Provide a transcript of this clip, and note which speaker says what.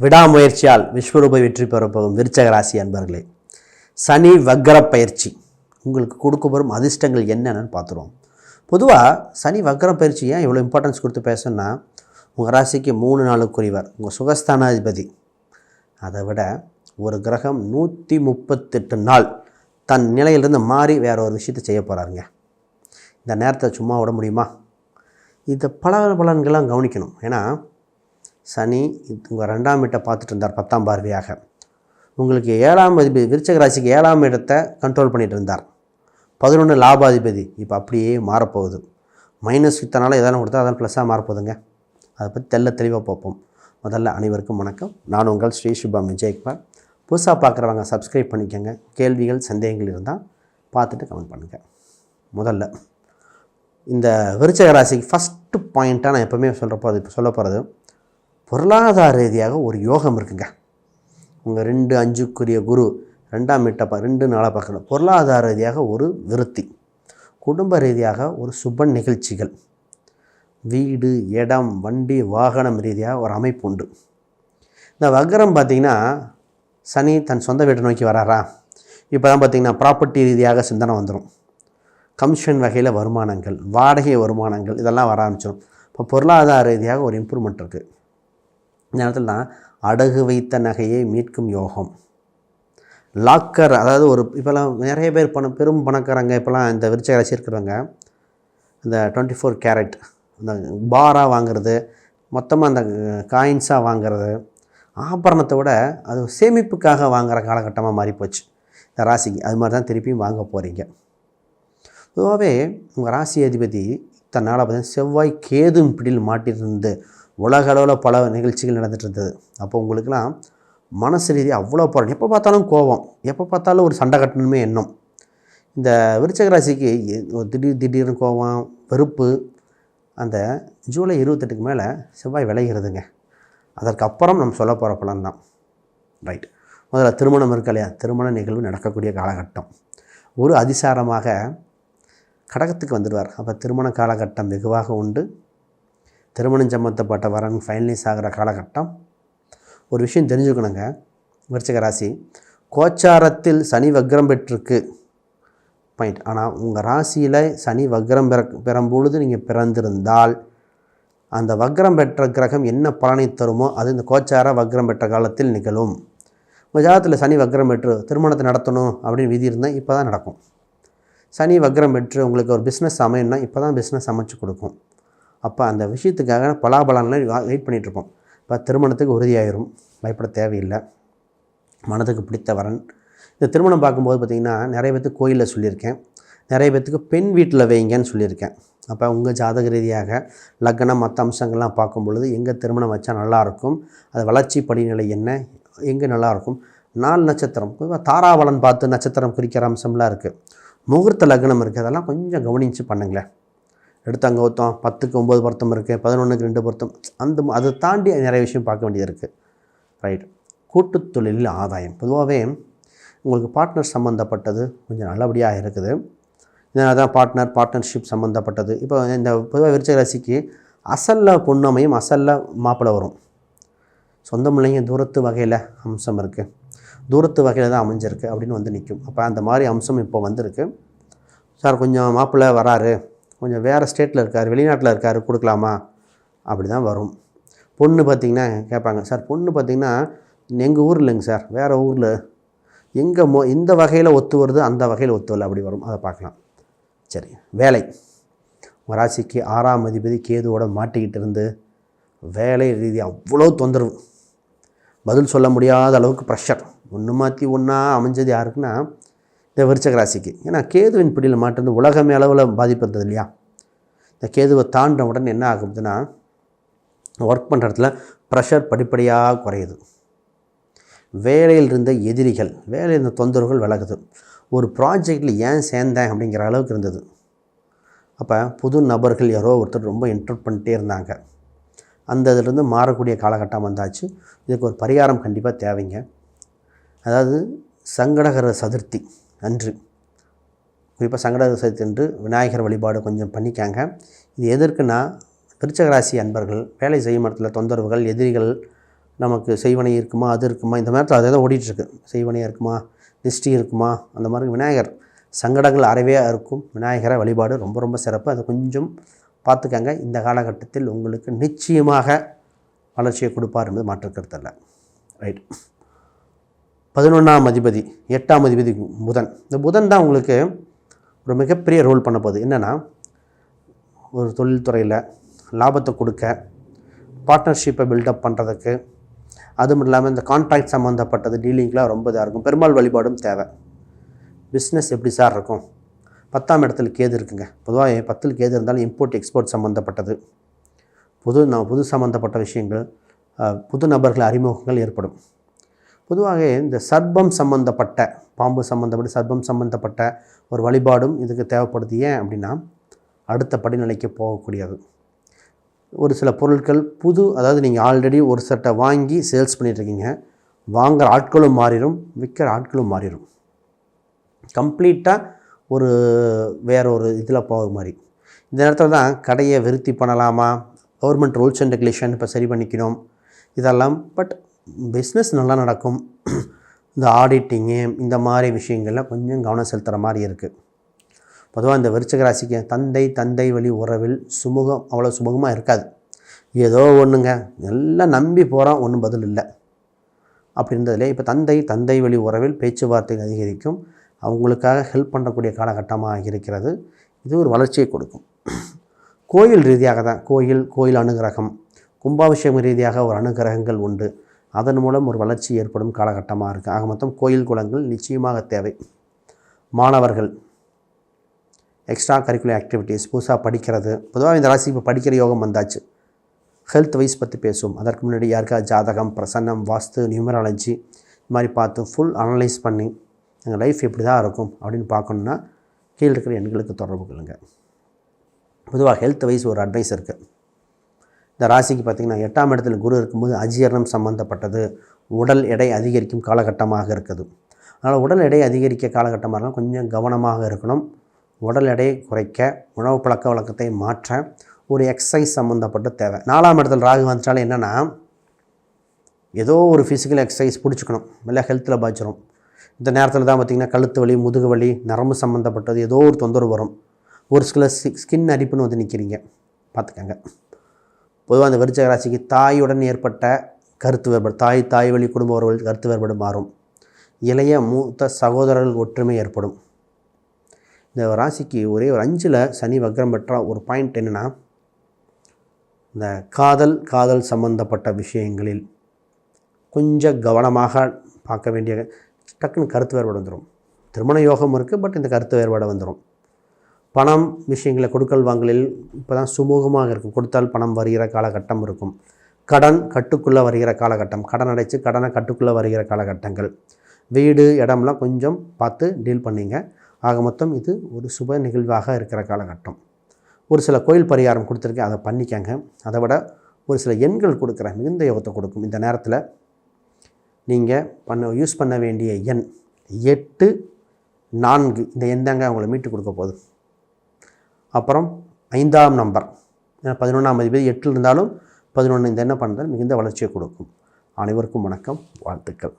Speaker 1: விடாமுயற்சியால் விஸ்வரூப வெற்றி பெறப்போகும் விருச்சக ராசி அன்பர்களே, சனி வக்ர பயிற்சி உங்களுக்கு கொடுக்க வரும் அதிர்ஷ்டங்கள் என்னென்னு பார்த்துருவோம். பொதுவாக சனி வக்ர பயிற்சி ஏன் இவ்வளோ இம்பார்ட்டன்ஸ் கொடுத்து பேசணுன்னா, உங்கள் ராசிக்கு 3 நாளுக்குரியவர் உங்கள் சுகஸ்தானாதிபதி. அதை விட ஒரு கிரகம் 138 நாள் தன் நிலையிலிருந்து மாறி வேற ஒரு விஷயத்தை செய்ய போகிறாருங்க. இந்த நேரத்தை சும்மா விட முடியுமா? இதை பலன்கள்லாம் கவனிக்கணும். ஏன்னா சனி உங்கள் 2ஆம் இடத்தை பார்த்துட்டு இருந்தார் 10ஆம் பார்வையாக. உங்களுக்கு 7ஆம் அதிபதி விருச்சக ராசிக்கு 7ஆம் இடத்தை கண்ட்ரோல் பண்ணிகிட்டு இருந்தார். 11 லாபாதிபதி இப்போ அப்படியே மாறப்போகுது. மைனஸ் வித்தனால எதனா கொடுத்தா அதெல்லாம் ப்ளஸ்ஸாக மாறப்போகுதுங்க. அதை பற்றி தெளிவாக பார்ப்போம். முதல்ல அனைவருக்கும் வணக்கம். நான் உங்கள் ஸ்ரீ சுபம் விஜயகுமார். புதுசாக பார்க்குறவங்க சப்ஸ்கிரைப் பண்ணிக்கோங்க. கேள்விகள் சந்தேகங்கள் இருந்தால் பார்த்துட்டு கமெண்ட் பண்ணுங்கள். முதல்ல இந்த விருச்சக ராசிக்கு ஃபஸ்ட்டு பாயிண்ட்டாக நான் எப்போவுமே சொல்ல போகிறது, பொருளாதார ரீதியாக ஒரு யோகம் இருக்குங்க. உங்கள் 2-5க்குரிய குரு 2ஆம் இடத்தை 2 நாளாக பார்க்கணும். பொருளாதார ரீதியாக ஒரு விருத்தி, குடும்ப ரீதியாக ஒரு சுப நிகழ்ச்சிகள், வீடு இடம் வண்டி வாகனம் ரீதியாக ஒரு அமைப்பு உண்டு. இந்த வக்ரம் பார்த்திங்கன்னா சனி தன் சொந்த வீட்டை நோக்கி வராரா, இப்போ தான் பார்த்திங்கன்னா ப்ராப்பர்ட்டி ரீதியாக சிந்தனை வந்துடும். கமிஷன் வகையில் வருமானங்கள், வாடகை வருமானங்கள் இதெல்லாம் வர ஆரம்பிச்சிடும். இப்போ பொருளாதார ரீதியாக ஒரு இம்ப்ரூவ்மெண்ட் இருக்குது. இந்த நேரத்தில் தான் அடகு வைத்த நகையை மீட்கும் யோகம். லாக்கர், அதாவது ஒரு இப்போல்லாம் நிறைய பேர் பெரும் பணக்காரங்க இப்போலாம் இந்த விருச்சக ராசி இருக்கிறவங்க இந்த 24 கேரட் அந்த பாராக வாங்கிறது, மொத்தமாக அந்த காயின்ஸாக வாங்கிறது, ஆபரணத்தை விட அது சேமிப்புக்காக வாங்குகிற காலகட்டமாக மாறிப்போச்சு இந்த ராசிக்கு. அது மாதிரி தான் திருப்பியும் வாங்க போகிறீங்க. பொதுவாகவே உங்கள் ராசி அதிபதி தன்னால் பார்த்தீங்கன்னா செவ்வாய் கேதும் பிடியில் மாட்டிருந்து உலக அளவில் பல நிகழ்ச்சிகள் நடந்துகிட்டு இருந்தது. அப்போ உங்களுக்கெல்லாம் மனசு ரீதியாக அவ்வளோ போகிறோம். எப்போ பார்த்தாலும் கோபம், எப்போ பார்த்தாலும் ஒரு சண்டை கட்டணுமே எண்ணம். இந்த விருச்சக ராசிக்கு திடீர்னு கோபம், வெறுப்பு அந்த ஜூலை 28க்கு மேலே செவ்வாய் விளைகிறதுங்க. அதற்கப்புறம் நம்ம சொல்ல போகிற பலன் தான். ரைட். முதல்ல திருமணம் இருக்கு இல்லையா, திருமண நிகழ்வு நடக்கக்கூடிய காலகட்டம். ஒரு அதிசாரமாக கடகத்துக்கு வந்துடுவார். அப்போ திருமண காலகட்டம் வெகுவாக உண்டு. திருமணம் சம்மந்தப்பட்ட வரன் ஃபைனலைஸ் ஆகிற காலகட்டம். ஒரு விஷயம் தெரிஞ்சுக்கணுங்க, விருச்சிக ராசி கோச்சாரத்தில் சனி வக்ரம் பெற்றிருக்கு பாயிண்ட். ஆனால் உங்கள் ராசியில் சனி வக்ரம் பெறும்பொழுது நீங்கள் பிறந்திருந்தால் அந்த வக்ரம் பெற்ற கிரகம் என்ன பலனை தருமோ அது இந்த கோச்சார வக்ரம் பெற்ற காலத்தில் நிகழும். உங்கள் ஜாதகத்தில் சனி வக்ரம் பெற்று திருமணத்தை நடத்தணும் அப்படின்னு விதி இருந்தால் இப்போ தான் நடக்கும். சனி வக்ரம் பெற்று உங்களுக்கு ஒரு பிஸ்னஸ் அமையணும்னா இப்போ தான் பிஸ்னஸ் அமைச்சு கொடுக்கும். அப்போ அந்த விஷயத்துக்காக பலாபலன்லாம் வெயிட் பண்ணிகிட்ருப்போம். இப்போ திருமணத்துக்கு உறுதியாயிரும், பயப்பட தேவையில்லை. மனதுக்கு பிடித்த வரன். இந்த திருமணம் பார்க்கும்போது பார்த்திங்கன்னா நிறைய பேர்த்துக்கு கோயிலில் சொல்லியிருக்கேன், நிறைய பேர்த்துக்கு பெண் வீட்டில் வைங்கன்னு சொல்லியிருக்கேன். அப்போ உங்கள் ஜாதக ரீதியாக லக்னம் மற்ற அம்சங்கள்லாம் பார்க்கும் பொழுது எங்கே திருமணம் வச்சா நல்லாயிருக்கும், அது வளர்ச்சி படிநிலை என்ன, எங்கே நல்லாயிருக்கும், 4 நட்சத்திரம் தாராபலன் பார்த்து நட்சத்திரம் குறிக்கிற அம்சம்லாம் இருக்குது. முகூர்த்த லக்னம் இருக்குது, அதெல்லாம் கொஞ்சம் கவனித்து பண்ணுங்களேன். எடுத்து அங்கே ஒருத்தம் 10க்கு 9 பொருத்தம் இருக்குது, 11க்கு 2 பொருத்தம், அதை தாண்டி நிறைய விஷயம் பார்க்க வேண்டியது இருக்குது. ரைட். கூட்டுத் தொழிலில் ஆதாயம் பொதுவாகவே உங்களுக்கு பார்ட்னர் சம்மந்தப்பட்டது கொஞ்சம் நல்லபடியாக இருக்குது. இதனால் தான் பார்ட்னர்ஷிப் சம்மந்தப்பட்டது. இப்போ இந்த பொதுவாக விருச்சிக ராசிக்கு அசலில் பொண்ணமையும் அசலில் மாப்பிள்ளை வரும். சொந்த பிள்ளைங்க தூரத்து வகையில் அம்சம் இருக்குது, தூரத்து வகையில் தான் அமைஞ்சிருக்கு அப்படின்னு வந்து நிற்கும். அப்போ அந்த மாதிரி அம்சம் இப்போ வந்திருக்கு. சார் கொஞ்சம் மாப்பிள்ளை வராரு, கொஞ்சம் வேறு ஸ்டேட்டில் இருக்கார், வெளிநாட்டில் இருக்கார், கொடுக்கலாமா, அப்படி தான் வரும். பொண்ணு பார்த்திங்கன்னா கேட்பாங்க, சார் பொண்ணு பார்த்திங்கன்னா எங்கள் ஊரில் இல்லைங்க சார், வேறு ஊரில், எங்கே இந்த வகையில் ஒத்து வருது அந்த வகையில் ஒத்து வரல, அப்படி வரும். அதை பார்க்கலாம். சரி. வேலை, உங்கள் ராசிக்கு 6ஆம் அதிபதி கேதுவோட மாட்டிக்கிட்டு இருந்து வேலை ரீதியாக அவ்வளோ தொந்தரவு, பதில் சொல்ல முடியாத அளவுக்கு ப்ரெஷர், ஒன்று மாற்றி ஒன்றா அமைஞ்சது யாருக்குன்னா இந்த விருச்சிக ராசிக்கு. ஏன்னா கேதுவின் பிடியில் மாட்டிருந்து உலகமே அளவில் பாதிப்பு இருந்தது இல்லையா. இந்த கேதுவை தாண்ட உடனே என்ன ஆகுதுன்னா ஒர்க் பண்ணுற இடத்துல ப்ரெஷர் படிப்படியாக குறையுது. வேலையில் இருந்த எதிரிகள், வேலையில் இருந்த தொந்தரவுகள் விலகுது. ஒரு ப்ராஜெக்டில் ஏன் சேர்ந்தேன் அப்படிங்கிற அளவுக்கு இருந்தது. அப்போ புது நபர்கள் யாரோ ஒருத்தர் ரொம்ப இன்ட்ரட் பண்ணிட்டே இருந்தாங்க. அந்த இதிலிருந்து மாறக்கூடிய காலகட்டம் வந்தாச்சு. இதுக்கு ஒரு பரிகாரம் கண்டிப்பாக தேவைங்க. அதாவது சங்கடகர சதுர்த்தி அன்று, குறிப்பாக சங்கடகர சதுர்த்தி அன்று விநாயகர் வழிபாடு கொஞ்சம் பண்ணிக்காங்க. இது எதற்குன்னா விருச்சிக ராசி அன்பர்கள் வேலை செய்யும் இடத்துல தொந்தரவுகள், எதிரிகள் நமக்கு செய்வனை இருக்குமா, அது இருக்குமா, இந்த மாதிரி அதே தான் ஓடிட்டுருக்கு. செய்வனையாக இருக்குமா, திஷ்டி இருக்குமா, அந்த மாதிரி விநாயகர் சங்கடங்கள் அறவே இருக்கும். விநாயகரை வழிபாடு ரொம்ப ரொம்ப சிறப்பு. அதை கொஞ்சம் பார்த்துக்கங்க. இந்த காலகட்டத்தில் உங்களுக்கு நிச்சயமாக வளர்ச்சியை கொடுப்பார் என்பது மாற்றுக்கருத்து இல்லை. ரைட். 11ஆம் அதிபதி 8ஆம் அதிபதி புதன். இந்த புதன் தான் உங்களுக்கு ஒரு மிகப்பெரிய ரோல் பண்ண போகுது. என்னென்னா, ஒரு தொழில்துறையில் லாபத்தை கொடுக்க, பார்ட்னர்ஷிப்பை பில்டப் பண்ணுறதுக்கு, அதுவும் இல்லாமல் இந்த கான்ட்ராக்ட் சம்மந்தப்பட்டது டீலிங்லாம் ரொம்ப இதாக இருக்கும். பெருமாள் வழிபாடும் தேவை. பிஸ்னஸ் எப்படி சார் இருக்கும்? 10ஆம் இடத்துல கேது இருக்குங்க. பொதுவாக 10ல் கேது இருந்தாலும் இம்போர்ட் எக்ஸ்போர்ட் சம்மந்தப்பட்டது, புது சம்மந்தப்பட்ட விஷயங்கள், புது நபர்கள் அறிமுகங்கள் ஏற்படும். பொதுவாக இந்த சர்ப்பம் சம்மந்தப்பட்ட, பாம்பு சம்மந்தப்பட்ட, சர்ப்பம் சம்மந்தப்பட்ட ஒரு வழிபாடும் இதுக்கு தேவைப்படுது. ஏன் அப்படின்னா, அடுத்த படிநிலைக்கு போகக்கூடியது. ஒரு சில பொருட்கள் அதாவது நீங்கள் ஆல்ரெடி ஒரு செட்டை வாங்கி சேல்ஸ் பண்ணிகிட்ருக்கீங்க, வாங்குகிற ஆட்களும் மாறிடும், விற்கிற ஆட்களும் மாறிடும். கம்ப்ளீட்டாக வேற ஒரு இதில் போக மாதிரி. இந்த நேரத்தில் தான் கடையை விருத்தி பண்ணலாமா, கவர்மெண்ட் ரூல்ஸ் அண்ட் ரெகுலேஷன் இப்போ சரி பண்ணிக்கணும் இதெல்லாம். பட் பிஸ்னஸ் நல்லா நடக்கும். இந்த ஆடிட்டிங்கு இந்த மாதிரி விஷயங்கள்லாம் கொஞ்சம் கவனம் செலுத்துகிற மாதிரி இருக்குது. பொதுவாக இந்த விருச்சிக ராசிக்கு தந்தை வழி உறவில் அவ்வளோ சுமூகமாக இருக்காது. ஏதோ ஒன்றுங்க, எல்லாம் நம்பி போகிறோம், ஒன்றும் பதில் இல்லை அப்படின்றதுலே இப்போ தந்தை வழி உறவில் பேச்சுவார்த்தை அதிகரிக்கும். அவங்களுக்காக ஹெல்ப் பண்ணக்கூடிய காலகட்டமாக இருக்கிறது. இது ஒரு வளர்ச்சியை கொடுக்கும். கோயில் ரீதியாக தான், கோயில் அனுகிரகம், கும்பாபிஷேகம் ரீதியாக ஒரு அனுகிரகங்கள் உண்டு. அதன் மூலம் ஒரு வளர்ச்சி ஏற்படும் காலகட்டமாக இருக்குது. ஆக மொத்தம் கோயில் குளங்கள் நிச்சயமாக தேவை. மாணவர்கள் எக்ஸ்ட்ரா கரிக்குலர் ஆக்டிவிட்டீஸ், புதுசாக படிக்கிறது. பொதுவாக இந்த ராசி இப்போ படிக்கிற யோகம் வந்தாச்சு. ஹெல்த் வைஸ் பற்றி பேசும். அதற்கு முன்னாடி யாருக்கா ஜாதகம், பிரசன்னம், வாஸ்து, நியூமராலஜி இது மாதிரி பார்த்து ஃபுல் அனலைஸ் பண்ணி எங்கள் லைஃப் எப்படி தான் இருக்கும் அப்படின்னு பார்க்கணுன்னா கீழே இருக்கிற எண்களுக்கு தொடர்பு கொள்ளுங்க. பொதுவாக ஹெல்த் வைஸ் ஒரு அட்வைஸ் இருக்குது. இந்த ராசிக்கு பார்த்திங்கன்னா 8ஆம் இடத்துல குரு இருக்கும்போது அஜீரணம் சம்மந்தப்பட்டது, உடல் எடை அதிகரிக்கும் காலகட்டமாக இருக்குது. அதனால் உடல் எடை அதிகரிக்க காலகட்டமாக இருந்தால் கொஞ்சம் கவனமாக இருக்கணும். உடல் எடையை குறைக்க, உணவு பழக்க வழக்கத்தை மாற்ற ஒரு எக்ஸசைஸ் சம்மந்தப்பட்டு தேவை. 4ஆம் இடத்துல ராகு வந்துட்டாலும் என்னென்னா, ஏதோ ஒரு ஃபிசிக்கல் எக்ஸசைஸ் பிடிச்சிக்கணும், இல்லை ஹெல்த்தில் பாய்ச்சிரும். இந்த நேரத்தில் தான் பார்த்திங்கன்னா கழுத்து வலி, முதுகு வலி, நரம்பு சம்மந்தப்பட்டது ஏதோ ஒரு தொந்தரவு வரும். ஒரு சில ஸ்கின் அரிப்புன்னு வந்து நிற்கிறீங்க, பார்த்துக்கங்க. பொதுவாக அந்த விருச்சிக ராசிக்கு தாயுடன் ஏற்பட்ட கருத்து வேறுபாடு, தாய் வழி குடும்ப உறவுகள் கருத்து வேறுபாடு மாறும். இளைய மூத்த சகோதரர்கள் ஒற்றுமை ஏற்படும். இந்த ராசிக்கு ஒரே ஒரு 5ல் சனி வக்ரம் பெற்ற ஒரு பாயிண்ட் என்னென்னா, இந்த காதல் சம்பந்தப்பட்ட விஷயங்களில் கொஞ்சம் கவனமாக பார்க்க வேண்டிய, டக்குன்னு கருத்து வேறுபாடு வந்துடும். திருமண யோகம் இருக்குது, பட் இந்த கருத்து வேறுபாடு வந்துடும். பணம் விஷயங்களை கொடுக்கல் வாங்கலில் இப்போ தான் சுமூகமாக இருக்கும். கொடுத்தால் பணம் வருகிற காலகட்டம் இருக்கும். கடன் கட்டுக்குள்ளே வருகிற காலகட்டம், கடன் அடைச்சி கடனை கட்டுக்குள்ளே வருகிற காலகட்டங்கள். வீடு இடம்லாம் கொஞ்சம் பார்த்து டீல் பண்ணிங்க. ஆக மொத்தம் இது ஒரு சுப நிகழ்வாக இருக்கிற காலகட்டம். ஒரு சில கோயில் பரிகாரம் கொடுத்துருக்கேன், அதை பண்ணிக்கங்க. அதை விட ஒரு சில எண்கள் கொடுக்குறேன், மிகுந்த யோகத்தை கொடுக்கும். இந்த நேரத்தில் நீங்கள் யூஸ் பண்ண வேண்டிய எண் 8, 4. இந்த எண் தாங்க உங்களை மீட்டு கொடுக்க போகுது. அப்புறம் 5ஆம் நம்பர், 11ஆம் அதிபதி 8 இருந்தாலும் 11 இந்த என்ன பண்ணுறது மிகுந்த வளர்ச்சியை கொடுக்கும். அனைவருக்கும் வணக்கம், வாழ்த்துக்கள்.